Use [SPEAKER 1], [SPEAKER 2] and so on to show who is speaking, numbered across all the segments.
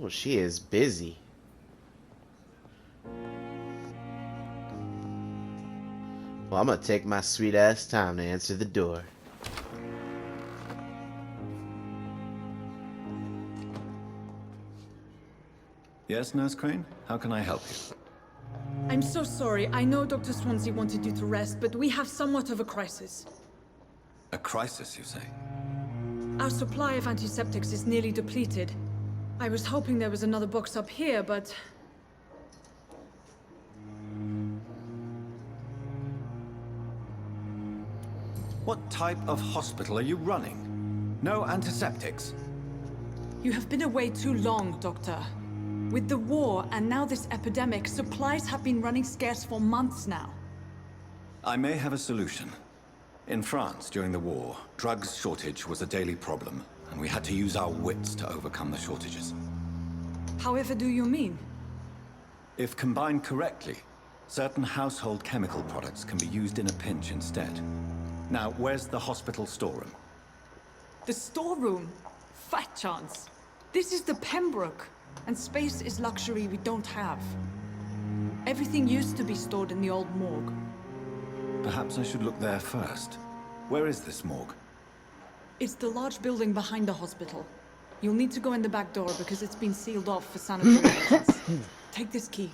[SPEAKER 1] Oh, she is busy. Well, I'm gonna take my sweet ass time to answer the door.
[SPEAKER 2] Yes, Nurse Crane? How can I help you?
[SPEAKER 3] I'm so sorry. I know Dr. Swansea wanted you to rest, but we have somewhat of a crisis.
[SPEAKER 2] A crisis, you say?
[SPEAKER 3] Our supply of antiseptics is nearly depleted. I was hoping there was another box up here, but...
[SPEAKER 2] What type of hospital are you running? No antiseptics?
[SPEAKER 3] You have been away too long, Doctor. With the war and now this epidemic, supplies have been running scarce for months now.
[SPEAKER 2] I may have a solution. In France, during the war, drugs shortage was a daily problem, and we had to use our wits to overcome the shortages.
[SPEAKER 3] However do you mean?
[SPEAKER 2] If combined correctly, certain household chemical products can be used in a pinch instead. Now, where's the hospital storeroom?
[SPEAKER 3] The storeroom? Fat chance. This is the Pembroke, and space is luxury we don't have. Everything used to be stored in the old morgue.
[SPEAKER 2] Perhaps I should look there first. Where is this morgue?
[SPEAKER 3] It's the large building behind the hospital. You'll need to go in the back door because it's been sealed off for sanitary reasons. Take this key.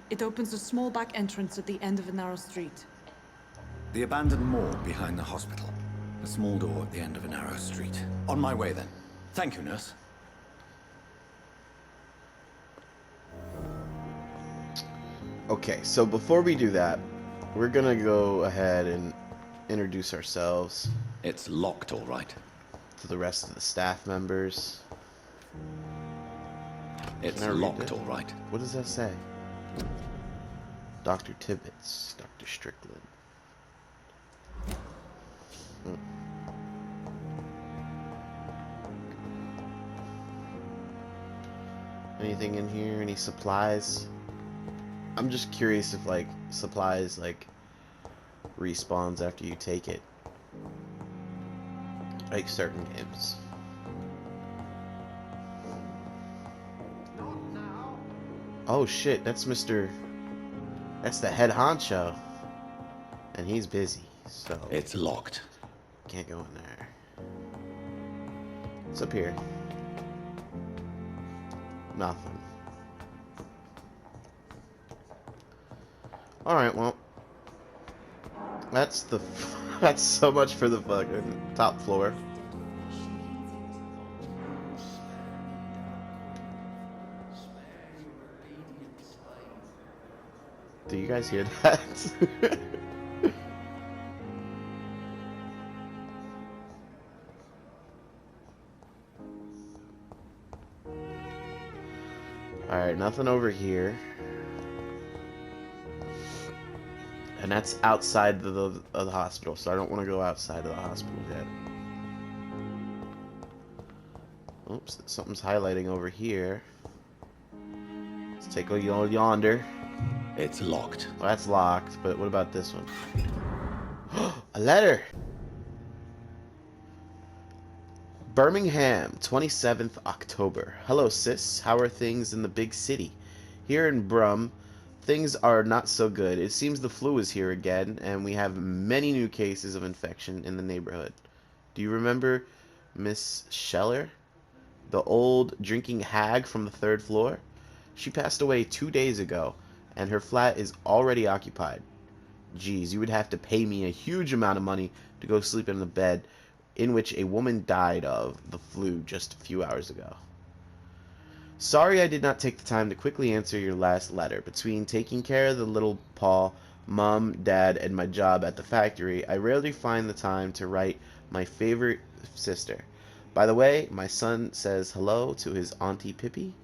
[SPEAKER 3] It opens a small back entrance at the end of a narrow street.
[SPEAKER 2] The abandoned morgue behind the hospital. A small door at the end of a narrow street. On my way then. Thank you, nurse.
[SPEAKER 1] Okay, so before we do that, we're gonna go ahead and introduce ourselves
[SPEAKER 2] It's locked, all right.
[SPEAKER 1] to the rest of the staff members.
[SPEAKER 2] It's
[SPEAKER 1] Can I read
[SPEAKER 2] locked,
[SPEAKER 1] this?
[SPEAKER 2] all right.
[SPEAKER 1] What does that say? Dr. Tibbets, Dr. Strickland. Hmm. Anything in here? Any supplies? I'm just curious if, like, supplies, like, respawns after you take it. Like certain games. Oh shit, that's That's the head honcho. And he's busy, so
[SPEAKER 2] It's locked.
[SPEAKER 1] can't go in there. What's up here? Nothing. Alright, well. That's the that's so much for the fucking top floor. Do you guys hear that? Alright, nothing over here. And that's outside of the hospital, so I don't want to go outside of the hospital yet. Oops, something's highlighting over here. Let's take a yonder.
[SPEAKER 2] It's locked.
[SPEAKER 1] Well, that's locked, but what about this one? A letter! Birmingham, 27th October. Hello, sis. How are things in the big city? Here in Brum, things are not so good. It seems the flu is here again, and we have many new cases of infection in the neighborhood. Do you remember Miss Scheller? The old drinking hag from the 3rd floor? She passed away 2 days ago, and her flat is already occupied. Geez, you would have to pay me a huge amount of money to go sleep in the bed in which a woman died of the flu just a few hours ago. Sorry I did not take the time to quickly answer your last letter. Between taking care of the little Paul, Mom, Dad, and my job at the factory, I rarely find the time to write my favorite sister. By the way, my son says hello to his Auntie Pippi.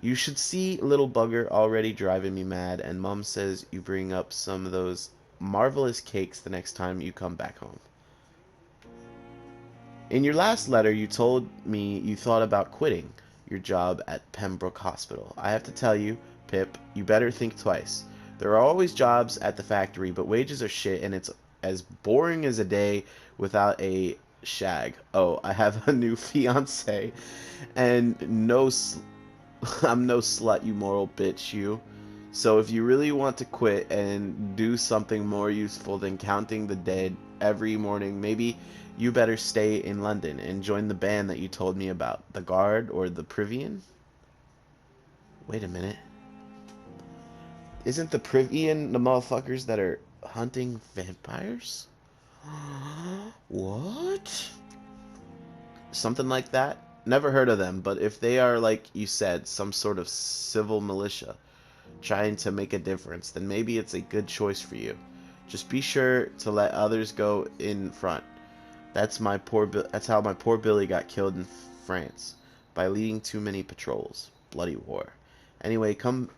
[SPEAKER 1] You should see little bugger already driving me mad, and Mom says you bring up some of those marvelous cakes the next time you come back home. In your last letter, you told me you thought about quitting your job at Pembroke Hospital. I have to tell you, Pip, you better think twice. There are always jobs at the factory, but wages are shit, and it's as boring as a day without a shag. Oh, I have a new fiance, and I'm no slut, you moral bitch, you. So if you really want to quit and do something more useful than counting the dead every morning, maybe you better stay in London and join the band that you told me about. The Guard or the Privian? Wait a minute. Isn't the Privian the motherfuckers that are hunting vampires? What? Something like that? Never heard of them, but if they are, like you said, some sort of civil militia trying to make a difference, then maybe it's a good choice for you. Just be sure to let others go in front. That's how my poor Billy got killed in France, by leading too many patrols. Bloody war. Anyway, come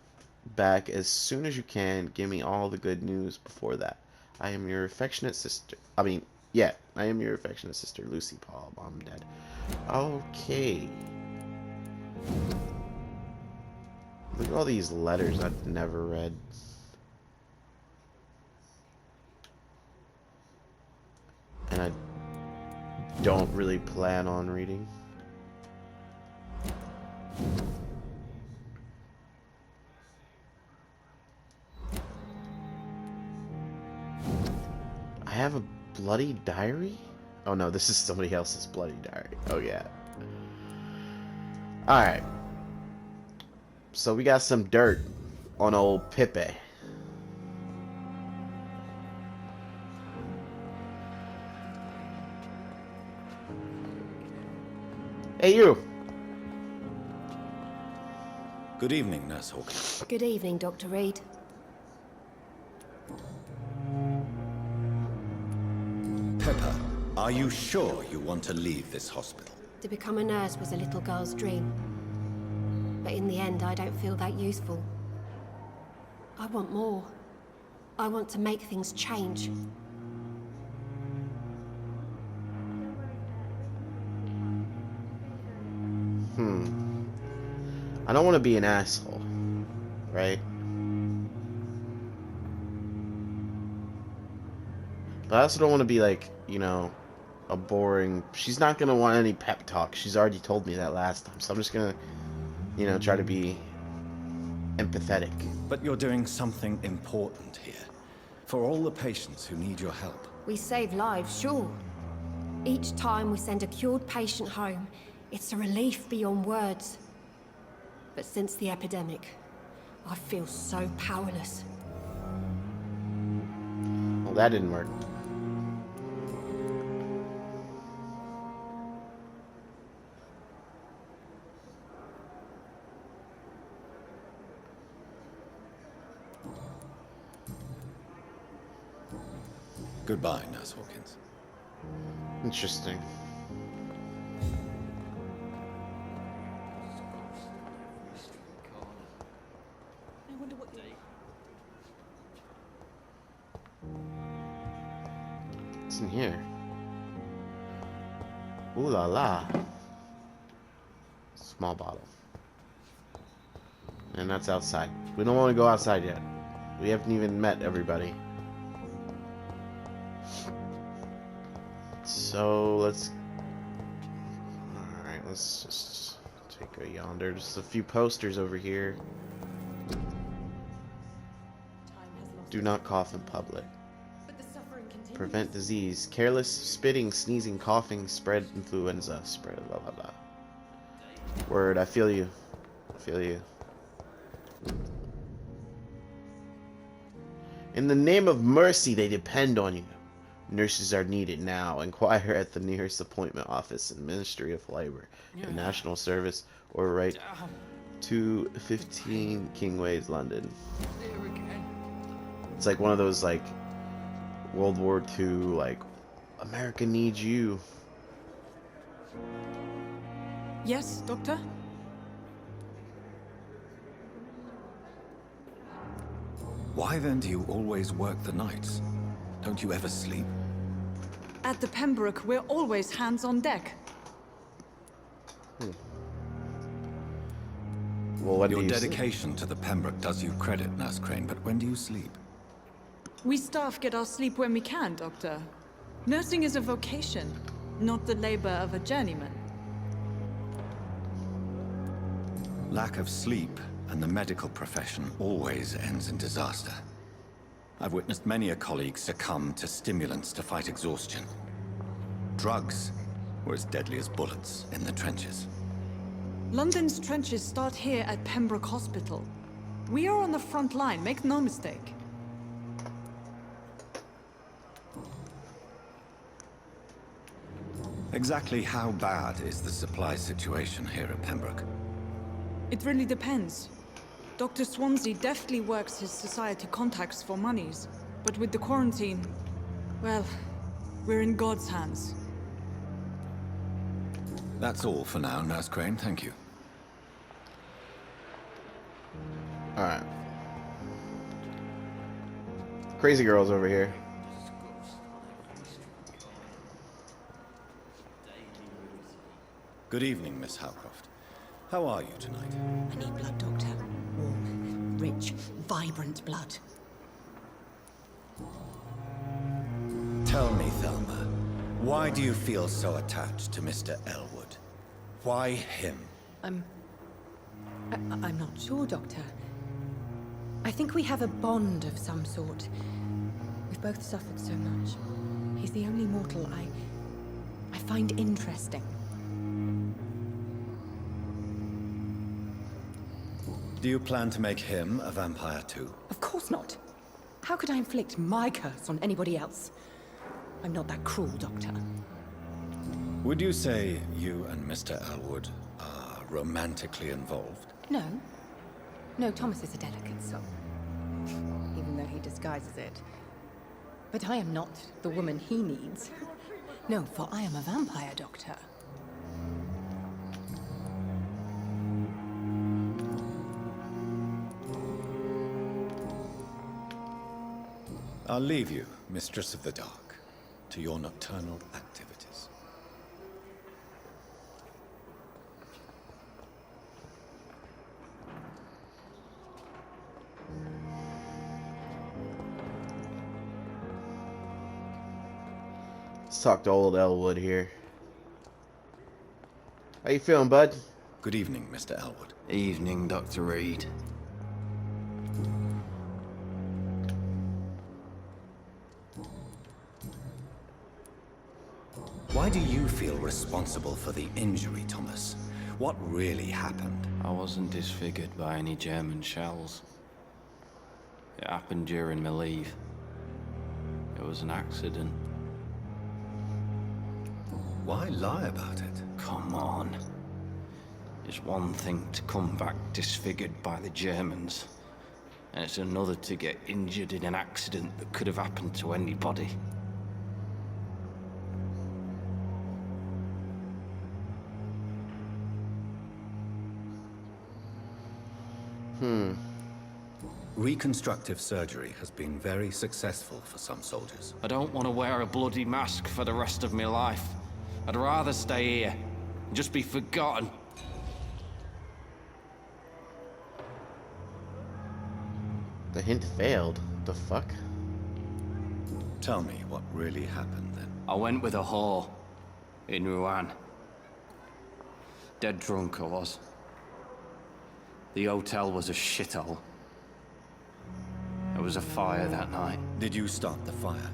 [SPEAKER 1] back as soon as you can. Give me all the good news before that. I am your affectionate sister. I am your affectionate sister, Lucy Paul. Mom, Dad. Okay. Look at all these letters I've never read. And I don't really plan on reading. I have a bloody diary? Oh no, this is somebody else's bloody diary. Oh yeah. Alright. So we got some dirt on old Pepe. Hey you!
[SPEAKER 2] Good evening, Nurse Hawkins.
[SPEAKER 4] Good evening, Dr. Reed.
[SPEAKER 2] Pepper, are you sure you want to leave this hospital?
[SPEAKER 4] To become a nurse was a little girl's dream. But in the end, I don't feel that useful. I want more. I want to make things change.
[SPEAKER 1] I don't want to be an asshole, right? But I also don't want to be like, you know, a boring... She's not going to want any pep talk. She's already told me that last time. So I'm just going to, you know, try to be empathetic.
[SPEAKER 2] But you're doing something important here. For all the patients who need your help.
[SPEAKER 4] We save lives, sure. Each time we send a cured patient home, it's a relief beyond words. But since the epidemic, I feel so powerless.
[SPEAKER 1] Well, that didn't work.
[SPEAKER 2] Goodbye, Nurse Hawkins.
[SPEAKER 1] Interesting.
[SPEAKER 3] I wonder what
[SPEAKER 1] What's in here? Ooh la la. Small bottle. And that's outside. We don't want to go outside yet. We haven't even met everybody. So let's... Alright, let's just take a yonder. Just a few posters over here. Do not cough in public. Prevent disease. Careless spitting, sneezing, coughing, spread influenza. Spread blah blah blah. Word, I feel you. I feel you. In the name of mercy, they depend on you. Nurses are needed now. Inquire at the nearest appointment office in Ministry of Labor and National Service, or write to 15 Kingways, London. It's like one of those like World War II, like America needs you.
[SPEAKER 3] Yes, Doctor?
[SPEAKER 2] Why then do you always work the nights? Don't you ever sleep?
[SPEAKER 3] At the Pembroke, we're always hands on deck.
[SPEAKER 1] Well, when
[SPEAKER 2] Your
[SPEAKER 1] do you
[SPEAKER 2] dedication to the Pembroke does you credit, Nurse Crane, but when do you sleep?
[SPEAKER 3] We staff get our sleep when we can, Doctor. Nursing is a vocation, not the labor of a journeyman.
[SPEAKER 2] Lack of sleep and the medical profession always ends in disaster. I've witnessed many a colleague succumb to stimulants to fight exhaustion. Drugs were as deadly as bullets in the trenches.
[SPEAKER 3] London's trenches start here at Pembroke Hospital. We are on the front line, make no mistake.
[SPEAKER 2] Exactly how bad is the supply situation here at Pembroke?
[SPEAKER 3] It really depends. Dr. Swansea deftly works his society contacts for monies, but with the quarantine, well, we're in God's hands.
[SPEAKER 2] That's all for now, Nurse Crane, thank you.
[SPEAKER 1] Alright. Crazy girl's over here.
[SPEAKER 2] Good evening, Miss Howcroft. How are you tonight?
[SPEAKER 5] I need blood, Doctor. Warm, rich, vibrant blood.
[SPEAKER 2] Tell me, Thelma, why do you feel so attached to Mr. Elwood? Why him?
[SPEAKER 5] I'm not sure, Doctor. I think we have a bond of some sort. We've both suffered so much. He's the only mortal I find interesting.
[SPEAKER 2] Do you plan to make him a vampire too?
[SPEAKER 5] Of course not. How could I inflict my curse on anybody else? I'm not that cruel, Doctor.
[SPEAKER 2] Would you say you and Mr. Elwood are romantically involved?
[SPEAKER 5] No. No, Thomas is a delicate soul. Even though he disguises it. But I am not the woman he needs. No, for I am a vampire, Doctor.
[SPEAKER 2] I'll leave you, Mistress of the Dark, to your nocturnal activities.
[SPEAKER 1] Let's talk to old Elwood here. How you feeling, bud?
[SPEAKER 2] Good evening, Mr. Elwood.
[SPEAKER 6] Evening, Dr. Reed.
[SPEAKER 2] Why do you feel responsible for the injury, Thomas? What really happened?
[SPEAKER 6] I wasn't disfigured by any German shells. It happened during my leave. It was an accident.
[SPEAKER 2] Why lie about it?
[SPEAKER 6] Come on. It's one thing to come back disfigured by the Germans, and it's another to get injured in an accident that could have happened to anybody.
[SPEAKER 2] Reconstructive surgery has been very successful for some soldiers.
[SPEAKER 6] I don't want to wear a bloody mask for the rest of my life. I'd rather stay here and just be forgotten.
[SPEAKER 1] The hint failed. The fuck?
[SPEAKER 2] Tell me what really happened then.
[SPEAKER 6] I went with a whore in Rouen. Dead drunk I was. The hotel was a shithole. There was a fire that night.
[SPEAKER 2] Did you start the fire?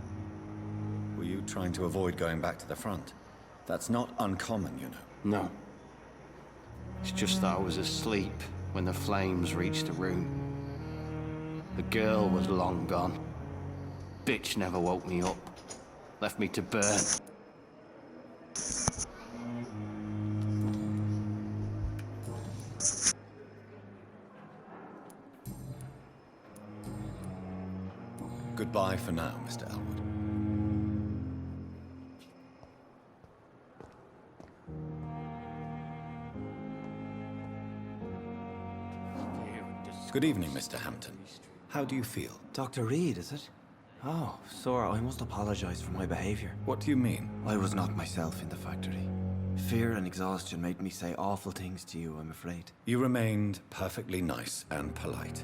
[SPEAKER 2] Were you trying to avoid going back to the front? That's not uncommon, you know.
[SPEAKER 6] No. It's just that I was asleep when the flames reached the room. The girl was long gone. Bitch never woke me up. Left me to burn.
[SPEAKER 2] Goodbye for now, Mr. Elwood. Good evening, Mr. Hampton. How do you feel?
[SPEAKER 7] Dr. Reed, is it? Oh, sir, I must apologize for my behavior.
[SPEAKER 2] What do you mean?
[SPEAKER 7] I was not myself in the factory. Fear and exhaustion made me say awful things to you, I'm afraid.
[SPEAKER 2] You remained perfectly nice and polite.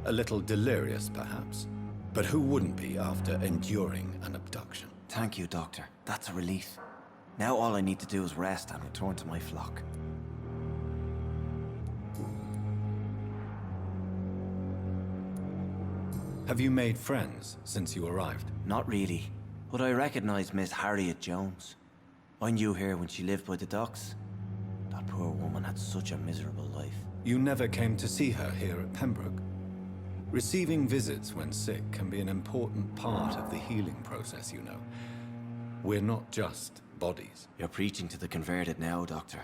[SPEAKER 2] A little delirious, perhaps. But who wouldn't be after enduring an abduction?
[SPEAKER 7] Thank you, Doctor. That's a relief. Now all I need to do is rest and return to my flock.
[SPEAKER 2] Have you made friends since you arrived?
[SPEAKER 7] Not really, but I recognize Miss Harriet Jones. I knew her when she lived by the docks. That poor woman had such a miserable life.
[SPEAKER 2] You never came to see her here at Pembroke? Receiving visits when sick can be an important part of the healing process, you know. We're not just bodies.
[SPEAKER 7] You're preaching to the converted now, Doctor.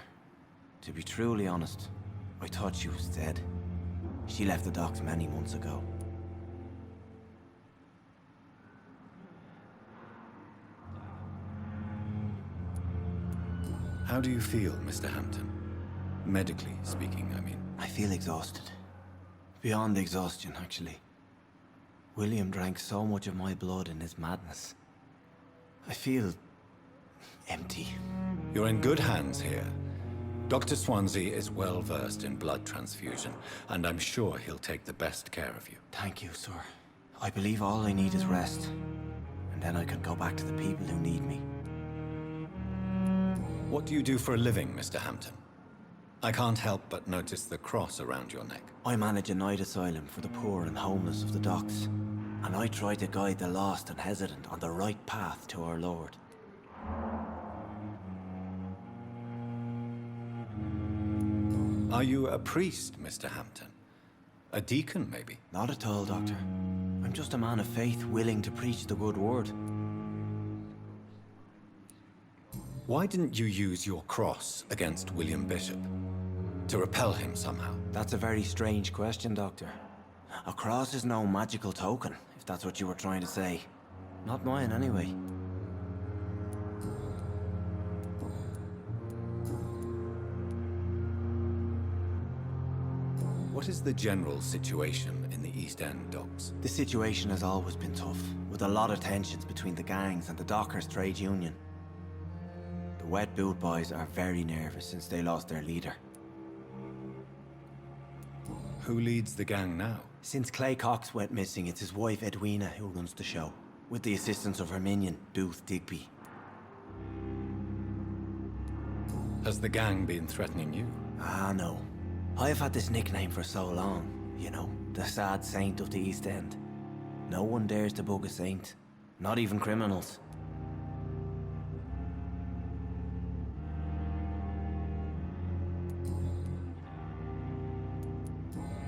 [SPEAKER 7] To be truly honest, I thought she was dead. She left the docks many months ago.
[SPEAKER 2] How do you feel, Mr. Hampton? Medically speaking, I mean.
[SPEAKER 7] I feel exhausted. Beyond exhaustion, actually. William drank so much of my blood in his madness. I feel empty.
[SPEAKER 2] You're in good hands here. Dr. Swansea is well versed in blood transfusion, and I'm sure he'll take the best care of you.
[SPEAKER 7] Thank you, sir. I believe all I need is rest. And then I can go back to the people who need me.
[SPEAKER 2] What do you do for a living, Mr. Hampton? I can't help but notice the cross around your neck.
[SPEAKER 7] I manage a night asylum for the poor and homeless of the docks. And I try to guide the lost and hesitant on the right path to our Lord.
[SPEAKER 2] Are you a priest, Mr. Hampton? A deacon, maybe?
[SPEAKER 7] Not at all, Doctor. I'm just a man of faith willing to preach the good word.
[SPEAKER 2] Why didn't you use your cross against William Bishop? To repel him somehow?
[SPEAKER 7] That's a very strange question, Doctor. A cross is no magical token, if that's what you were trying to say. Not mine, anyway.
[SPEAKER 2] What is the general situation in the East End docks?
[SPEAKER 7] The situation has always been tough, with a lot of tensions between the gangs and the dockers' trade union. The wet boot boys are very nervous since they lost their leader.
[SPEAKER 2] Who leads the gang now?
[SPEAKER 7] Since Clay Cox went missing, it's his wife Edwina who runs the show, with the assistance of her minion, Booth Digby.
[SPEAKER 2] Has the gang been threatening you?
[SPEAKER 7] Ah, no. I've had this nickname for so long, you know, the sad saint of the East End. No one dares to bug a saint, not even criminals.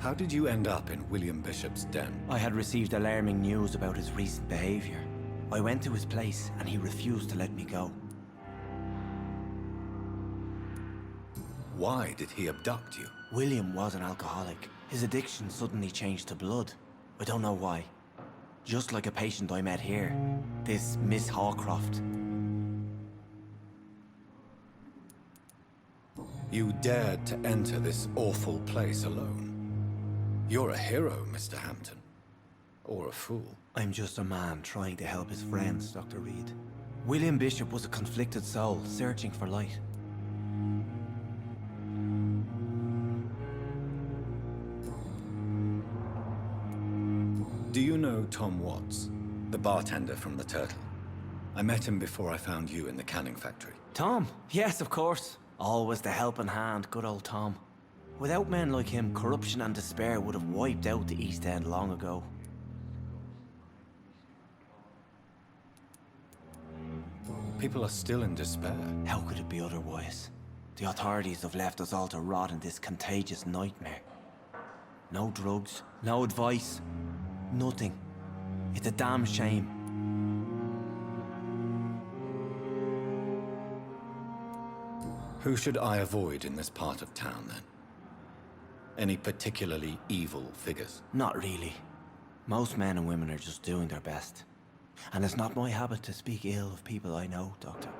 [SPEAKER 2] How did you end up in William Bishop's den?
[SPEAKER 7] I had received alarming news about his recent behavior. I went to his place and he refused to let me go.
[SPEAKER 2] Why did he abduct you?
[SPEAKER 7] William was an alcoholic. His addiction suddenly changed to blood. I don't know why. Just like a patient I met here. This Miss Hawcroft.
[SPEAKER 2] You dared to enter this awful place alone. You're a hero, Mr. Hampton. Or a fool.
[SPEAKER 7] I'm just a man trying to help his friends, Dr. Reed. William Bishop was a conflicted soul, searching for light.
[SPEAKER 2] Do you know Tom Watts, the bartender from the Turtle? I met him before I found you in the canning factory.
[SPEAKER 7] Tom? Yes, of course. Always the helping hand, good old Tom. Without men like him, corruption and despair would have wiped out the East End long ago.
[SPEAKER 2] People are still in despair.
[SPEAKER 7] How could it be otherwise? The authorities have left us all to rot in this contagious nightmare. No drugs, no advice, nothing. It's a damn shame.
[SPEAKER 2] Who should I avoid in this part of town, then? Any particularly evil figures?
[SPEAKER 7] Not really. Most men and women are just doing their best. And it's not my habit to speak ill of people I know, Doctor.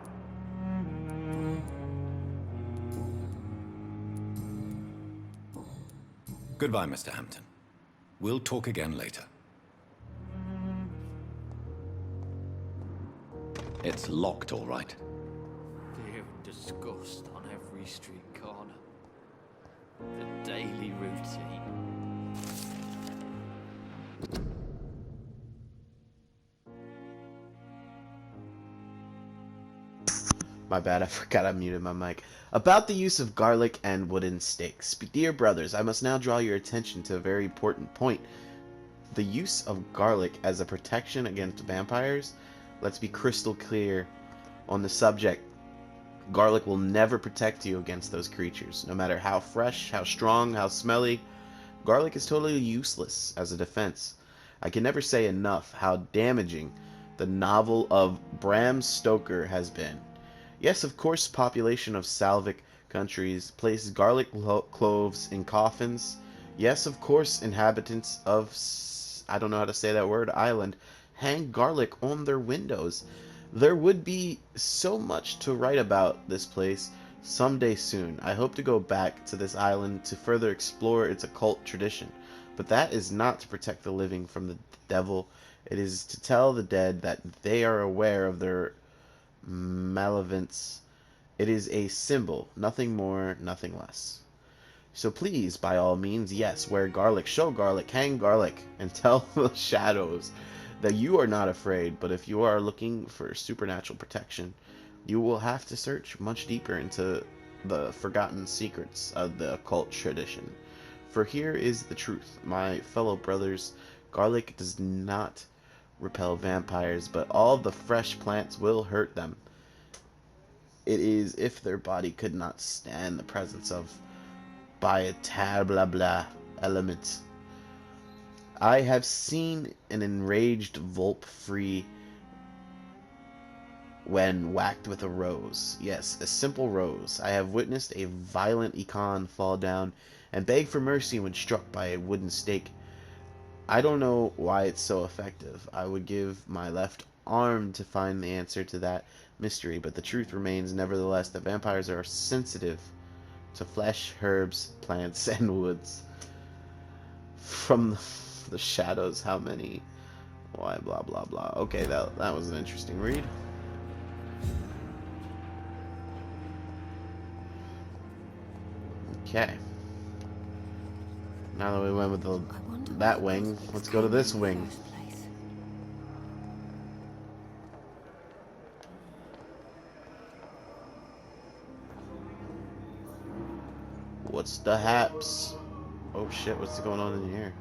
[SPEAKER 2] Goodbye, Mr. Hampton. We'll talk again later. It's locked, all right.
[SPEAKER 6] Fear and disgust on every street corner. The daily routine.
[SPEAKER 1] My bad, I forgot I muted my mic. About the use of garlic and wooden stakes. Dear brothers, I must now draw your attention to a very important point. The use of garlic as a protection against vampires, let's be crystal clear on the subject. Garlic will never protect you against those creatures. No matter how fresh, how strong, how smelly, garlic is totally useless as a defense. I can never say enough how damaging the novel of Bram Stoker has been. Yes, of course, population of Slavic countries places garlic cloves in coffins. Yes, of course, inhabitants of, I don't know how to say that word, island, hang garlic on their windows. There would be so much to write about this place someday soon. I hope to go back to this island to further explore its occult tradition. But that is not to protect the living from the devil. It is to tell the dead that they are aware of their malevolence. It is a symbol, nothing more, nothing less. So please, by all means, yes, wear garlic, show garlic, hang garlic, and tell the shadows that you are not afraid. But if you are looking for supernatural protection, you will have to search much deeper into the forgotten secrets of the occult tradition. For here is the truth, my fellow brothers. Garlic does not repel vampires, but all the fresh plants will hurt them. It is if their body could not stand the presence of by a blah element. I have seen an enraged Volp free when whacked with a rose. Yes, a simple rose. I have witnessed a violent econ fall down and beg for mercy when struck by a wooden stake. I don't know why it's so effective. I would give my left arm to find the answer to that mystery, but the truth remains nevertheless that vampires are sensitive to flesh, herbs, plants, and woods. From the shadows, how many? Why, blah, blah, blah. Okay, that was an interesting read. Okay. Now that we went with that wing, let's go to this wing. What's the haps? Oh shit, what's going on in here?